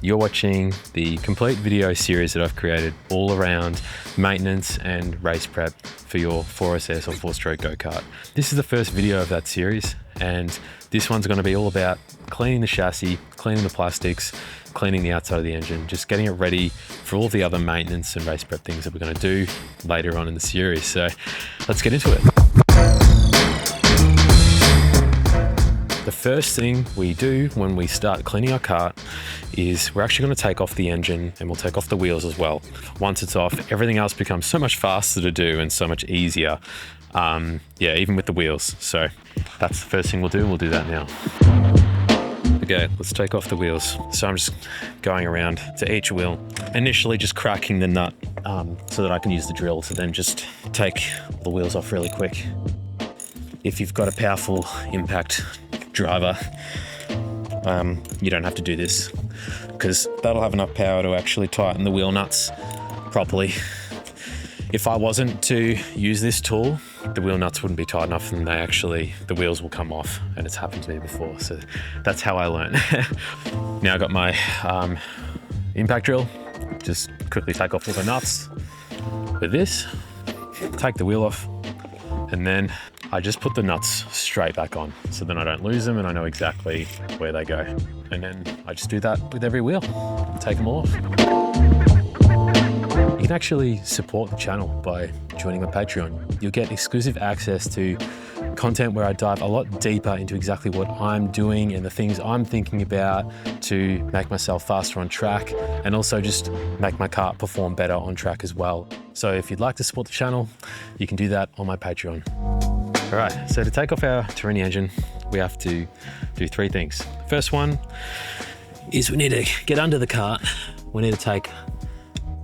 You're watching the complete video series that I've created all around maintenance and race prep for your 4SS or 4-stroke go-kart. This is the first video of that series, and this one's going to be all about cleaning the chassis, cleaning the plastics, cleaning the outside of the engine, just getting it ready for all the other maintenance and race prep things that we're going to do later on in the series. So let's get into it. The first thing we do when we start cleaning our kart is we're actually going to take off the engine, and we'll take off the wheels as well. Once it's off, everything else becomes so much faster to do and so much easier. Yeah, even with the wheels. So that's the first thing we'll do. We'll do that now. Okay, let's take off the wheels. So I'm just going around to each wheel, initially just cracking the nut so that I can use the drill to then just take the wheels off really quick. If you've got a powerful impact driver, you don't have to do this because that'll have enough power to actually tighten the wheel nuts properly. If I wasn't to use this tool, the wheel nuts wouldn't be tight enough and the wheels will come off, and it's happened to me before. So that's how I learned. Now I've got my impact drill. Just quickly take off all the nuts with this, take the wheel off, and then I just put the nuts straight back on, so then I don't lose them and I know exactly where they go. And then I just do that with every wheel and take them all off. You can actually support the channel by joining my Patreon. You'll get exclusive access to content where I dive a lot deeper into exactly what I'm doing and the things I'm thinking about to make myself faster on track, and also just make my kart perform better on track as well. So if you'd like to support the channel, you can do that on my Patreon. All right, so to take off our Torini engine, we have to do three things. First one is we need to get under the kart. We need to take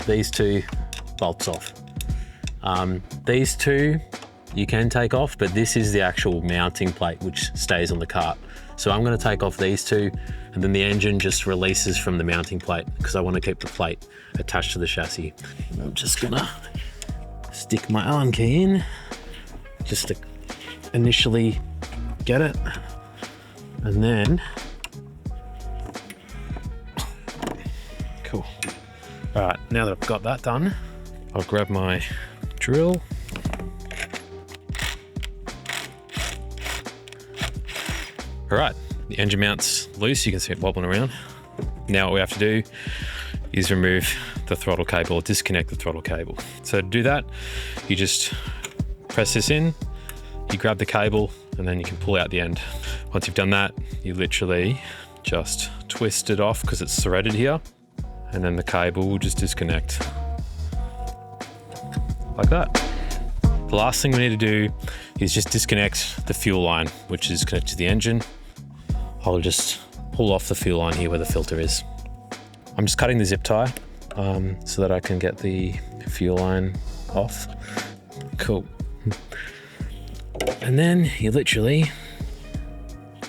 these two bolts off. These two you can take off, but this is the actual mounting plate which stays on the kart. So I'm gonna take off these two, and then the engine just releases from the mounting plate because I wanna keep the plate attached to the chassis. I'm just gonna stick my Allen key in just to initially get it, and then cool. All right, now that I've got that done, I'll grab my drill. All right, the engine mount's loose. You can see it wobbling around. Now what we have to do is remove the throttle cable, or disconnect the throttle cable. So to do that, you just press this in, you grab the cable, and then you can pull out the end. Once you've done that, you literally just twist it off because it's threaded here, and then the cable will just disconnect like that. The last thing we need to do is just disconnect the fuel line, which is connected to the engine. I'll just pull off the fuel line here where the filter is. I'm just cutting the zip tie so that I can get the fuel line off. Cool. And then you literally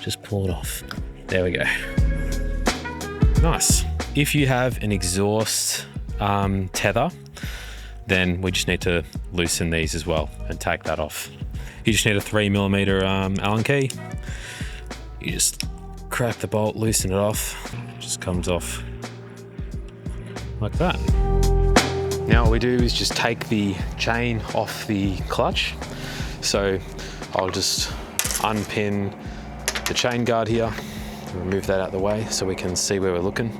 just pull it off. There we go. Nice. If you have an exhaust tether, then we just need to loosen these as well and take that off. You just need a 3mm Allen key. You just crack the bolt, loosen it off. It just comes off like that. Now what we do is just take the chain off the clutch. So I'll just unpin the chain guard here, remove that out of the way so we can see where we're looking.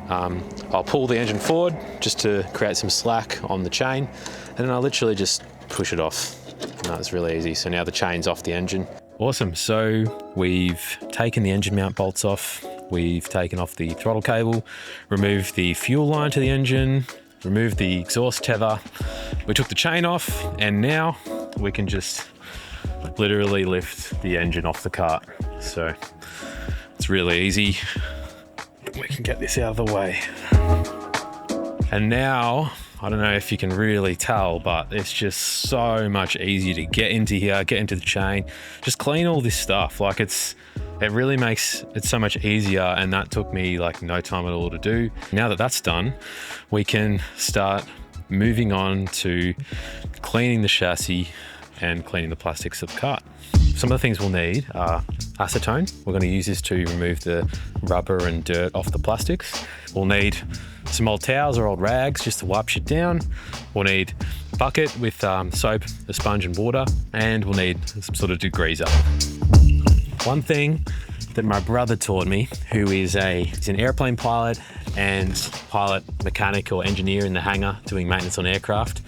I'll pull the engine forward just to create some slack on the chain, and then I'll literally just push it off. And that's really easy. So now the chain's off the engine. Awesome. So we've taken the engine mount bolts off, we've taken off the throttle cable, removed the fuel line to the engine, removed the exhaust tether, we took the chain off, and now we can just literally lift the engine off the kart. So it's really easy. We can get this out of the way. And now, I don't know if you can really tell, but it's just so much easier to get into here, get into the chain, just clean all this stuff. Like it really makes it so much easier, and that took me like no time at all to do. Now that that's done, we can start moving on to cleaning the chassis and cleaning the plastics of the kart. some of the things we'll need are acetone. We're going to use this to remove the rubber and dirt off the plastics. We'll need some old towels or old rags just to wipe shit down. We'll need a bucket with soap, a sponge and water, and we'll need some sort of degreaser. One thing that my brother taught me, who is he's an airplane pilot and pilot mechanic or engineer in the hangar doing maintenance on aircraft,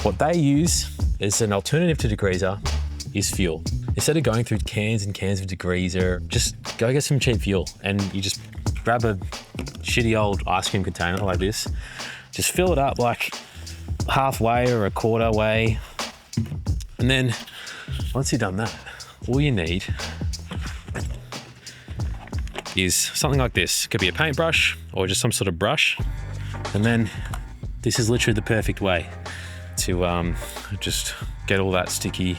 what they use as an alternative to degreaser is fuel. Instead of going through cans and cans of degreaser, just go get some cheap fuel, and you just grab a shitty old ice cream container like this, just fill it up like halfway or a quarter way, and then once you've done that, all you need is something like this. It could be a paintbrush or just some sort of brush, and then this is literally the perfect way to just get all that sticky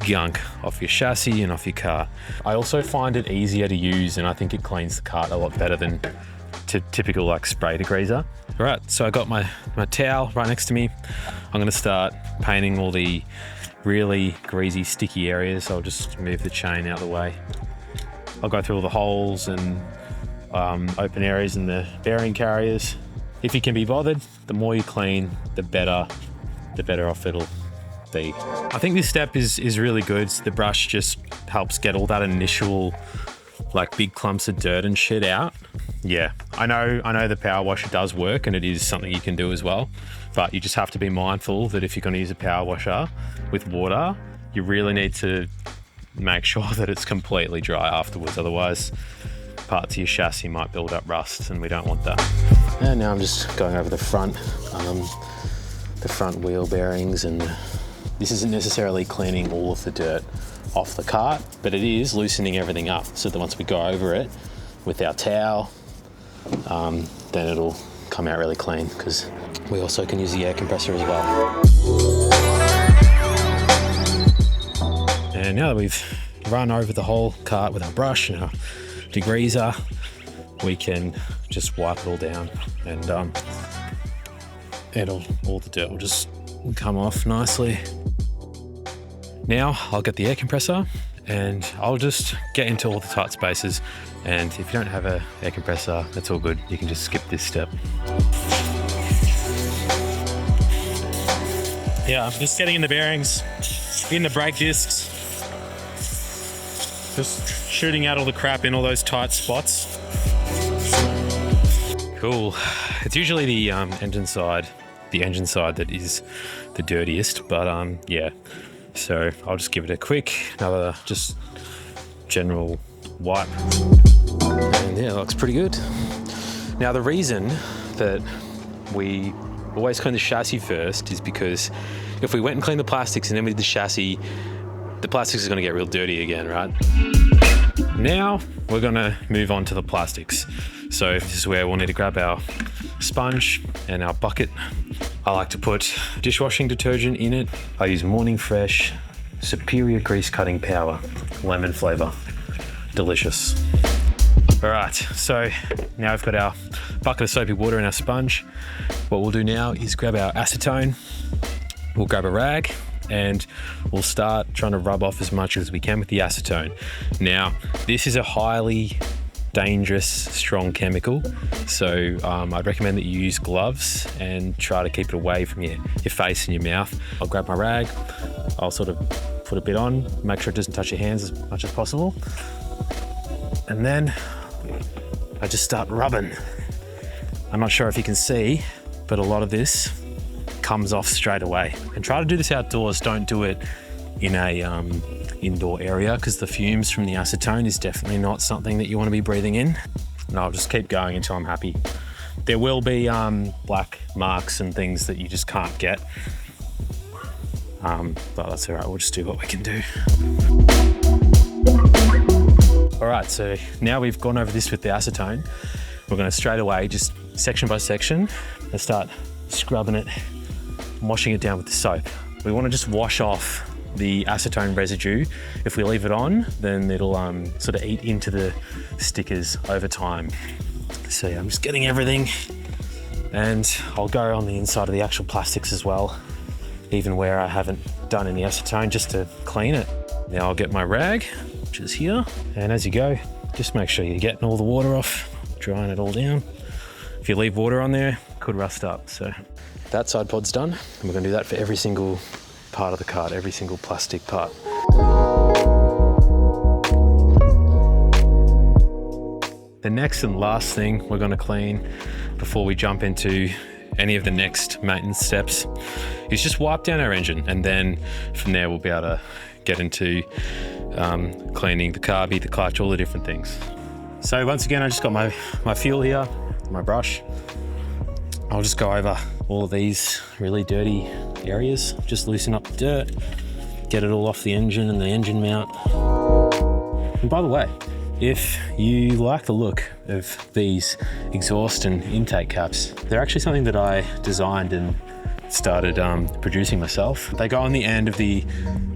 gunk off your chassis and off your car. I also find it easier to use, and I think it cleans the kart a lot better than typical like spray degreaser. All right, so I got my towel right next to me. I'm gonna start painting all the really greasy, sticky areas. I'll just move the chain out of the way. I'll go through all the holes and open areas in the bearing carriers. If you can be bothered, the more you clean, the better off it'll be. I think this step is really good. The brush just helps get all that initial like big clumps of dirt and shit out. Yeah, I know the power washer does work, and it is something you can do as well, but you just have to be mindful that if you're going to use a power washer with water, you really need to make sure that it's completely dry afterwards. Otherwise, parts of your chassis might build up rust, and we don't want that. And now I'm just going over the front wheel bearings, and this isn't necessarily cleaning all of the dirt off the kart, but it is loosening everything up so that once we go over it with our towel, then it'll come out really clean, because we also can use the air compressor as well. And now that we've run over the whole kart with our brush and our degreaser, we can just wipe it all down, and all the dirt will just come off nicely. Now I'll get the air compressor and I'll just get into all the tight spaces. And if you don't have an air compressor, that's all good. You can just skip this step. Yeah, I'm just getting in the bearings, in the brake discs, just shooting out all the crap in all those tight spots. Cool. It's usually the engine side that is the dirtiest, but yeah. So I'll just give it a quick, another just general wipe. And yeah, it looks pretty good. Now the reason that we always clean the chassis first is because if we went and cleaned the plastics and then we did the chassis, the plastics is going to get real dirty again, right? Now we're going to move on to the plastics. So this is where we'll need to grab our sponge and our bucket. I like to put dishwashing detergent in it. I use Morning Fresh Superior Grease Cutting Power, lemon flavor. Delicious. All right, so now we've got our bucket of soapy water and our sponge. What we'll do now is grab our acetone. We'll grab a rag and we'll start trying to rub off as much as we can with the acetone. Now, this is a highly dangerous, strong chemical. So I'd recommend that you use gloves and try to keep it away from your face and your mouth. I'll grab my rag, I'll sort of put a bit on, make sure it doesn't touch your hands as much as possible. And then I just start rubbing. I'm not sure if you can see, but a lot of this comes off straight away. And try to do this outdoors, don't do it in a indoor area, because the fumes from the acetone is definitely not something that you want to be breathing in. And I'll just keep going until I'm happy. There will be black marks and things that you just can't get, but that's all right, we'll just do what we can do. All right, so now we've gone over this with the acetone, we're going to straight away, just section by section, and start scrubbing it, washing it down with the soap. We want to just wash off the acetone residue. If we leave it on, then it'll sort of eat into the stickers over time. So yeah, I'm just getting everything, and I'll go on the inside of the actual plastics as well, even where I haven't done any acetone, just to clean it. Now I'll get my rag, which is here. And as you go, just make sure you're getting all the water off, drying it all down. If you leave water on there, it could rust up. So that side pod's done. And we're gonna do that for every single part of the kart, every single plastic part. The next and last thing we're gonna clean before we jump into any of the next maintenance steps is just wipe down our engine. And then from there, we'll be able to get into cleaning the carby, the clutch, all the different things. So once again, I just got my fuel here, my brush. I'll just go over all of these really dirty areas, just loosen up the dirt, get it all off the engine and the engine mount. And by the way, if you like the look of these exhaust and intake caps, they're actually something that I designed and started producing myself. They go on the end of the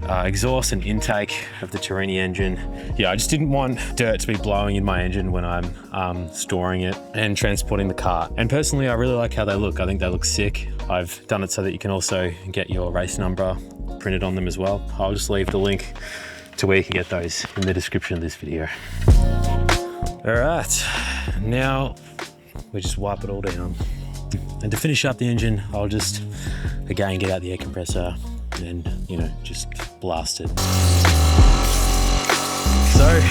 exhaust and intake of the Torini engine. Yeah, I just didn't want dirt to be blowing in my engine when I'm storing it and transporting the car. And personally, I really like how they look. I think they look sick. I've done it so that you can also get your race number printed on them as well. I'll just leave the link to where you can get those in the description of this video. All right, now we just wipe it all down. And to finish up the engine, I'll just, again, get out the air compressor and, just blast it. So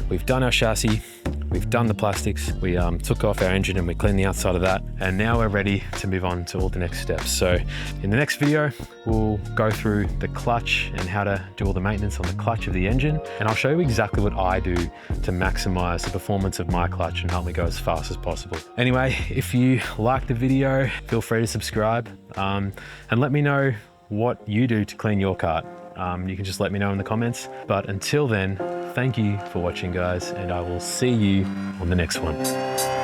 we've done our chassis, we've done the plastics, we took off our engine and we cleaned the outside of that. And now we're ready to move on to all the next steps. So in the next video, we'll go through the clutch and how to do all the maintenance on the clutch of the engine. And I'll show you exactly what I do to maximize the performance of my clutch and help me go as fast as possible. Anyway, if you like the video, feel free to subscribe and let me know what you do to clean your kart. You can just let me know in the comments. But until then, thank you for watching, guys, and I will see you on the next one.